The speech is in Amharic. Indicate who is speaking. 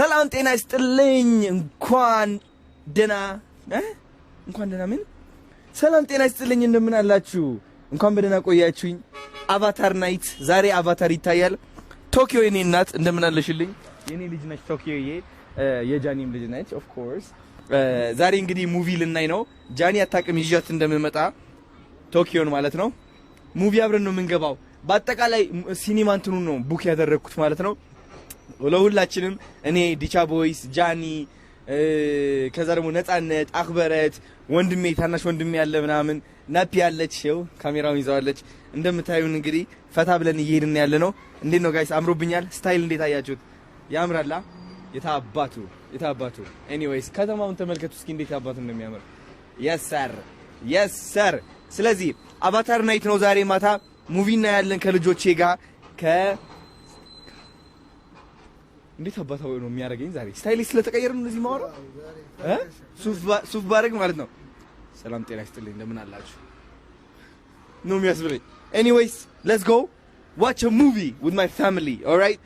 Speaker 1: ሰላም ጤና ይስጥልኝ እንኳን ደና ምን ሰላም ጤና ይስጥልኝ እንደምን አላችሁ እንኳን በደና ቆያችሁኝ አቫታር ናይት ዛሬ አቫታር ይታያል ቶኪዮ የኔ እናት እንደምን አለሽልኝ የኔ ልጅ ነች ቶኪዮዬ የጃኒም ልጅ ነች ኦፍ ኮርስ ዛሬ እንግዲህ ሙቪ ልናይ ነው ጃኒ አታቅም ይዣት እንደምመጣ ቶኪዮን ማለት ነው ሙቪ አብረን ነው የምንገባው በአጠቃላይ ሲኒማ እንትኑ ነው ቡክ ያደረኩት ማለት ነው ለሁላችንም እኔ ዲቻ ቦይስ ጃኒ ከዛ ደግሞ ነፃነት አክበረት ወንድሜ ታናሽ ወንድሜ ያለ ምናምን ናፒ ያለች ሸው ካሜራውን ይዛዋለች እንደምታዩን እንግዲህ ፈታ ብለን እየሄድን ያለ ነው እንዴት ነው ጋይስ አምሮብኛል ስታይል እንዴት አያችሁት ያምራላ የታባቱ ኤኒዌይስ ከተማውን ተመልከቱ እስኪ እንዴት አባቱ እንደሚያምር yes sir ስለዚህ አቫታር ናይት ነው ዛሬ ማታ ሙቪ እና ያለን ከልጆቼ ጋር እንዴት አባታው ነው የሚያረጋኝ ዛሬ ስታይል ስለተቀየረ ነው እዚህ ማወራ ሱፍ ባረግ ማለት ነው ሰላም ጤና ይስጥልኝ እንደምን አላችሁ ነው የሚያስብለኝ anyways let's go watch a movie with my family all right